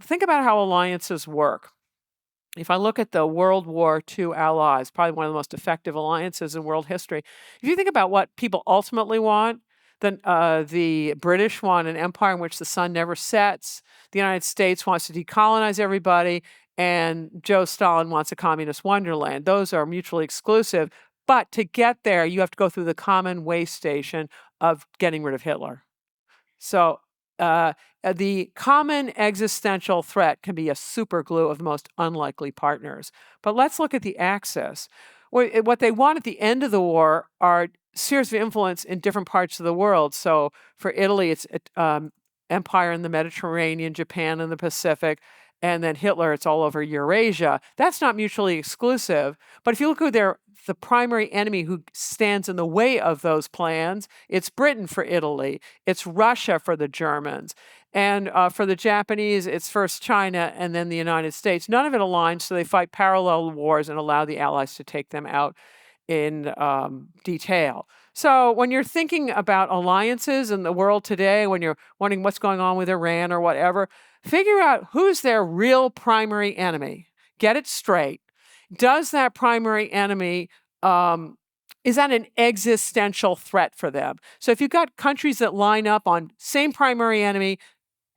think about how alliances work. If I look at the World War II allies, probably one of the most effective alliances in world history, if you think about what people ultimately want, then the British want an empire in which the sun never sets. The United States wants to decolonize everybody, and Joe Stalin wants a communist wonderland. Those are mutually exclusive. But to get there, you have to go through the common way station of getting rid of Hitler. So the common existential threat can be a super glue of the most unlikely partners. But let's look at the axis. What they want at the end of the war are spheres of influence in different parts of the world. So for Italy, it's empire in the Mediterranean, Japan in the Pacific, and then Hitler, it's all over Eurasia. That's not mutually exclusive. But if you look at the primary enemy who stands in the way of those plans, it's Britain for Italy, it's Russia for the Germans, and for the Japanese, it's first China and then the United States. None of it aligns, so they fight parallel wars and allow the Allies to take them out in detail. So when you're thinking about alliances in the world today, when you're wondering what's going on with Iran or whatever, figure out who's their real primary enemy. Get it straight. Does that primary enemy, is that an existential threat for them? So if you've got countries that line up on same primary enemy,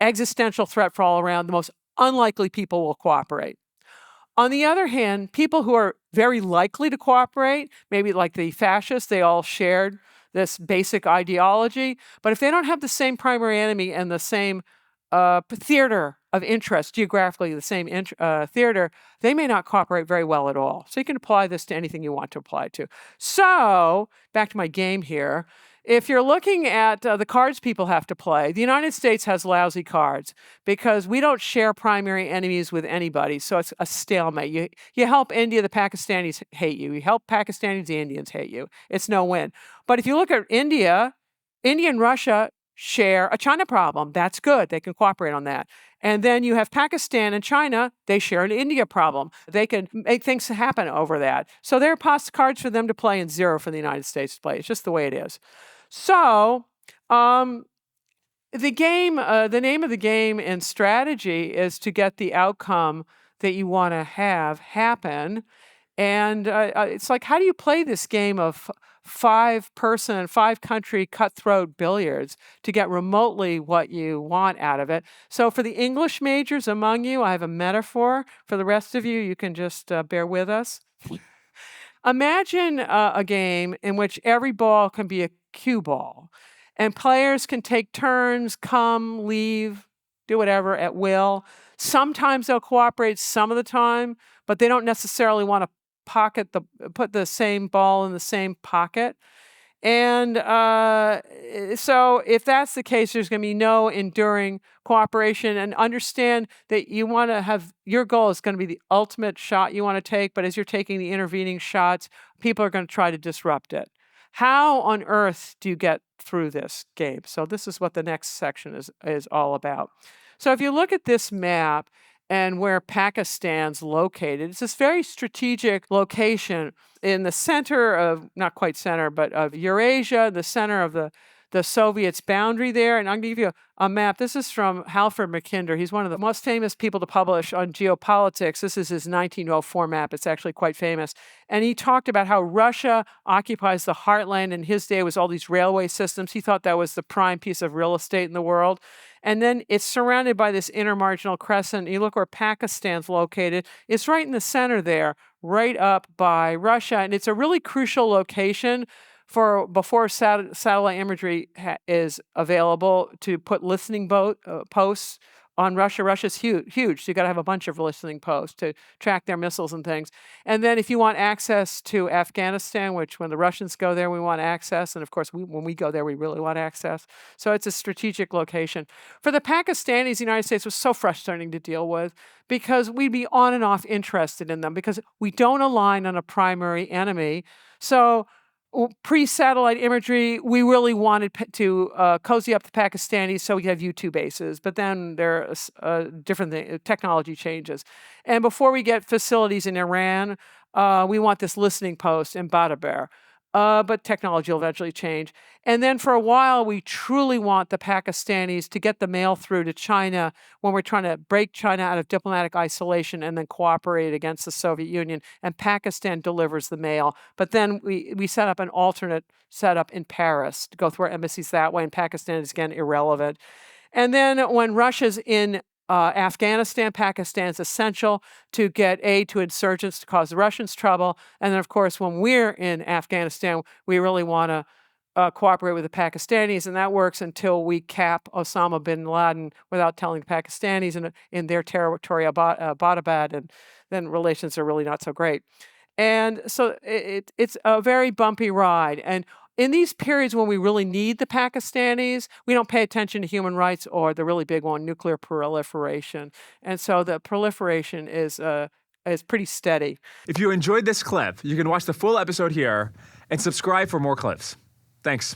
existential threat for all around, the most unlikely people will cooperate. On the other hand, people who are very likely to cooperate, maybe like the fascists, they all shared this basic ideology, but if they don't have the same primary enemy and the same theater of interest, geographically the same theater, they may not cooperate very well at all. So you can apply this to anything you want to apply it to. So, back to my game here. If you're looking at the cards people have to play, the United States has lousy cards because we don't share primary enemies with anybody, so it's a stalemate. You help India, the Pakistanis hate you. You help Pakistanis, the Indians hate you. It's no win. But if you look at India and Russia share a China problem. That's good. They can cooperate on that. And then you have Pakistan and China. They share an India problem. They can make things happen over that. So there are cards for them to play and zero for the United States to play. It's just the way it is. So the game, the name of the game in strategy is to get the outcome that you want to have happen. And it's like, how do you play this game of 5-person, 5-country cutthroat billiards to get remotely what you want out of it? So for the English majors among you, I have a metaphor. For the rest of you, you can just bear with us. Imagine a game in which every ball can be a cue ball, and players can take turns, come, leave, do whatever at will. Sometimes they'll cooperate some of the time, but they don't necessarily want to put the same ball in the same pocket. And so if that's the case, there's going to be no enduring cooperation. And understand that you want to have, your goal is going to be the ultimate shot you want to take, but as you're taking the intervening shots, people are going to try to disrupt it. How on earth do you get through this game? So this is what the next section is all about. So if you look at this map and where Pakistan's located, it's this very strategic location in the center of, not quite center, but of Eurasia, the center of the Soviets' boundary there. And I'm going to give you a map. This is from Halford Mackinder. He's one of the most famous people to publish on geopolitics. This is his 1904 map. It's actually quite famous. And he talked about how Russia occupies the heartland. In his day, it was all these railway systems. He thought that was the prime piece of real estate in the world. And then it's surrounded by this intermarginal crescent. You look where Pakistan's located. It's right in the center there, right up by Russia. And it's a really crucial location for before satellite imagery is available to put listening posts on Russia. Russia's huge. So you got to have a bunch of listening posts to track their missiles and things. And then if you want access to Afghanistan, which when the Russians go there, we want access. And of course, when we go there, we really want access. So it's a strategic location. For the Pakistanis, the United States was so frustrating to deal with because we'd be on and off interested in them because we don't align on a primary enemy. So pre-satellite imagery, we really wanted to cozy up the Pakistanis so we could have U-2 bases, but then there are different technology changes. And before we get facilities in Iran, we want this listening post in Badaber. but technology will eventually change. And then for a while, we truly want the Pakistanis to get the mail through to China when we're trying to break China out of diplomatic isolation and then cooperate against the Soviet Union. And Pakistan delivers the mail. But then we set up an alternate setup in Paris to go through our embassies that way, and Pakistan is again irrelevant. And then when Russia's in Afghanistan, Pakistan's essential to get aid to insurgents to cause the Russians trouble. And then, of course, when we're in Afghanistan, we really want to cooperate with the Pakistanis, and that works until we cap Osama bin Laden without telling the Pakistanis in their territory, Abbottabad, and then relations are really not so great. And so it's a very bumpy ride. And in these periods when we really need the Pakistanis, we don't pay attention to human rights or the really big one, nuclear proliferation. And so the proliferation is pretty steady. If you enjoyed this clip, you can watch the full episode here and subscribe for more clips. Thanks.